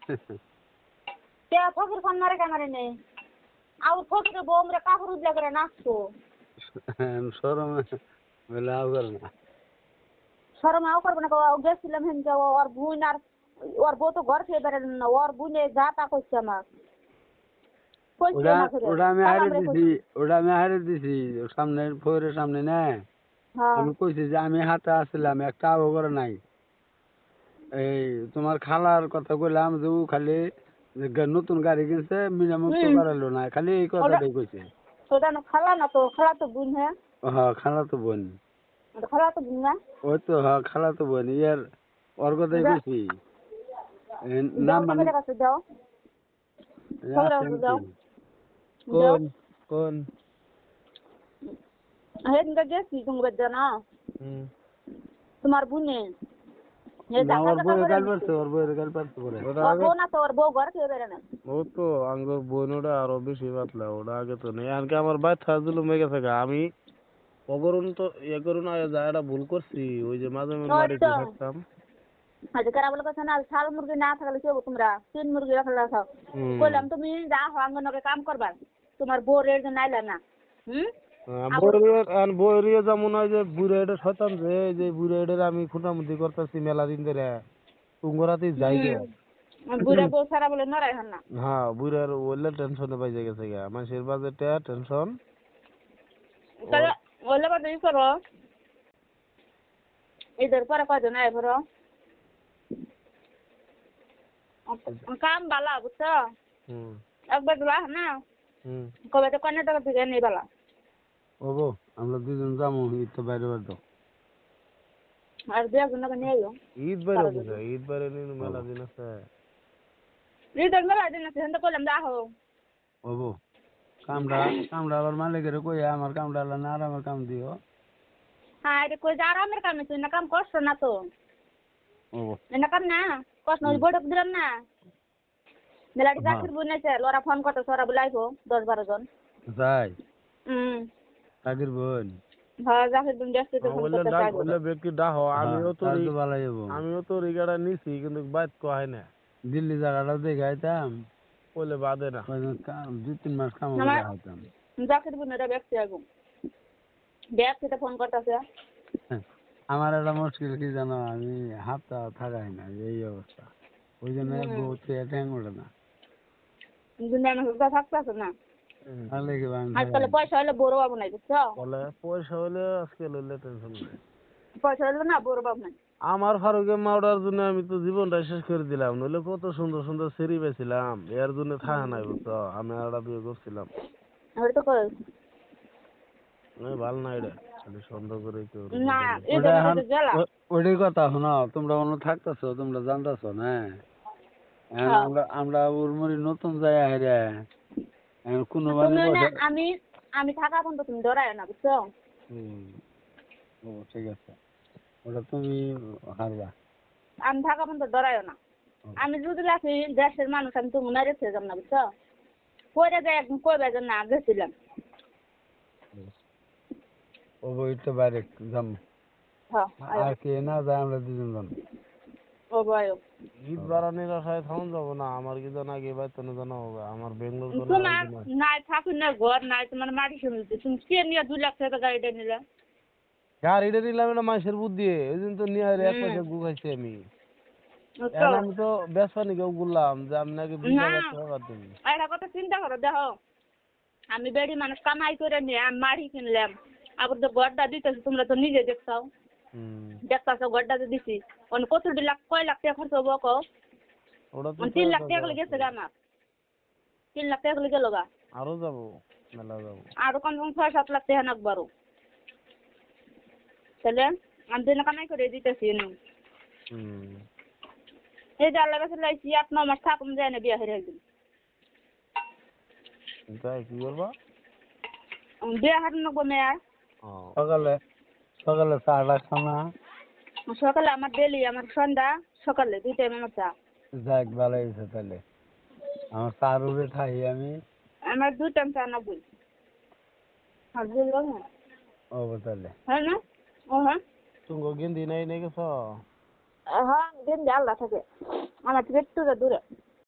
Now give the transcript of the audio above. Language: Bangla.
त्या फकीर खाणारे काय मारे नाही आउ फकीर बोमरे काफर उदल्या करे नाचतो শরম বলে আউগাল না শরম আও করবে না গেছিলাম হেনকে ওর বোন আর ওর বউ তো ঘর থেকে বেরেন না ওর বোনে যাতা করছে আমার ওটা আমি হারিয়ে দিছি সামনের ফোরের সামনে না আমি কইছি যে আমি হাতে আসছিলাম একটা আবো করে নাই এই তোমার খালার কথা কইলাম যে ও খালি নতুন গাড়ি কিনছে মিনামুক্ত করালো না খালি এই কথাটাই কইছে ওটা না খালা না তো খালা তো বোন হ্যাঁ হ্যাঁ খালা তো বোন খালা তো বোন না ওই তো হ্যাঁ খালা তো বোন ইয়ার ওর কথাই কইছি নাম মানে যাও কোন কোন হেনকে গেছি তুমি বেদে না তোমার বোনে ওর বউয়ের গাল পারছে পরে ওর বউ ঘর থেকে বেরে না ও তো আঙ্গুর বোন ওটা আরো বেশি পাতলা ওটা আগে তো নেই আনকে আমার বাচ্চা জুলুম হয়ে গেছে আমি অগরুন তো ইয়ে করুন যা এটা ভুল করছি ওই যে মাঝে মাঝে বাড়িতে থাকতাম আজ কারা বলে কথা না শাল মুরগি না থাকলে কি হবে তোমরা 3 মুরগি রাখলে রাখো কইলাম তুমি যা আঙ্গনকে কাম করবা তোমার বউ রেড নাইলা না বইরিয়ে যেমন হয় যে বুড়া এটা শতান যে বুড়া এটার আমি খুঁটামুটি করতেছি মেলা দিন ধরে তুঙ্গরাতেই যাই গে বুড়া বউ সারা বলে নড়াই হন না হ্যাঁ বুড়ার ওইলে টেনশনে পাই গেছে গা মানুষের বাজেটে টেনশন তাহলে ওইলে বাদ ই করো এদের পরে কয়জন আয় ভরো কাম বালা বুঝছো একবার দিবা না কবে তো কর্ণাটক থেকে নেই বালা ওগো আমরা দুজন যাবো ঈদ তো বাইরে বার দাও আর দু একজনকে নিয়ে যাও ঈদ বাইরে নিয়ে মেলা দিন আছে ঈদের মেলা দিন আছে হেন তো কইলাম যাও ওগো কামড়া আবার মালিকের কই আমার কামড়া না আর আমার কাম দিও হ্যাঁ এটা কই যা আরামের কাম তুই না কাম কষ্ট না তো ওগো না কাম না কষ্ট ওই বড় দিলাম না মেলাটি চাকরি বুনেছে লরা ফোন করতে সরা বুলাইবো 10-12 জন যাই চাকরির বোন হ্যাঁ চাকরির বুন ব্যস্ত তো ফোন করতে চাই বলে ব্যক্তি ডাহ আমিও তো রিগাড়া নিছি কিন্তু বাইত কো হয় না দিল্লি জায়গাটা দেখাইতাম বলে বাদে না 2-3 মাস কাম করে আইতাম চাকরির বুনেরা ব্যস্ত আগুন ব্যস্ত ফোন করতেছে আমার একটা মুশকিল কি জানো আমি হাতটা থাকাই না এই অবস্থা ওই জন্য বহুত ট্যাং ওঠে না দুনিয়া মানুষ থাকতেছে না আজকাল পয়সা হলে বড় বাবু নাই বুঝছো বলে পয়সা হলে আজকে লইলে টেনশন নাই পয়সা হলে না বড় বাবু নাই আমার ফারুকে মাওড়ার জন্য আমি তো জীবনটা শেষ করে দিলাম নইলে কত সুন্দর সুন্দর সেরি পেয়েছিলাম এর জন্য থাকা নাই বুঝছো আমি আরেকটা বিয়ে করছিলাম আমি তো কই ভালো না এটা খালি সন্দেহ করে কেউ না এটা জ্বালা ওইটাই কথা শোনো তোমরা অন্য থাকতেছো তোমরা জানতেছো না আমরা উর্মুরি নতুন যায় হাইরে কোনো আমি থাকা পর্যন্ত তুমি ডরায় না বুঝছো ও ঠিক আছে ওটা তুমি হারবা আমি থাকা পর্যন্ত ডরায় না আমি যদি লাসি দেশের মানুষ আমি তুমি না রেখে যাব না বুঝছো কইরা যায় একদম কইবা যে না গেছিলাম ও বই তো বাইরে যাম হ্যাঁ আর কে না যায় আমরা দুজন যাম ও ভাই ঈদ বারানির আশায় থাউন যাব না আমার কি জানা কি বাইতে না জানা হবে আমার বেঙ্গলোর কোন তোমার নাই থাকি না ঘর নাই তোমার মাটি শুনতে তুমি কে নিয়ে 2 লাখ টাকা গাড়িটা নিলা গাড়িটা নিলাম না মানুষের বুদ্ধি ওইদিন তো নিয়ে এক পয়সা গুগাইছি আমি আমি তো বেসপানি কেউ বললাম যে আমি নাকি 20 টাকা দিই এটা কথা চিন্তা করো দেখো আমি বেড়ি মানুষ কামাই করে নিয়ে আমি মাটি কিনলাম আবার তো ঘরটা দিতেছি তোমরা তো নিজে দেখছাও দেখতাছো ঘরটা তো দিছি কত লাখ কয় লাখ টাকা খরচ হবো কও 3 লাখ টাকা গেছে গা আমার 3 লাখ টাকা গেল গা আরো যাবো মেলা যাবো আরো কম 6-7 লাখ টাকা নাকবারো তাহলে আমি দিন কামাই করে দিতেছি না এই যে আল্লাহ কাছে লাইছি 8-9 মাস থাকুম যায় না বিয়া হয়ে একদিন তাই কি করবা বিয়া হার নগো মেয়ার সকালে চাটা খানা সকালে আমার ডেলি আমার সন্ধ্যা সকালে 2 টাইম আমার চা যাক ভালো হয়েছে তাহলে আমার চার উপরে খাই আমি আমার 2 টাইম চা না বই আর বলবো না ও তাহলে হ্যাঁ না ও হ্যাঁ তুমি গেন্দি নাই গেছো হ্যাঁ দিন আল্লাহ থাকে আমার থেকে একটু দূরে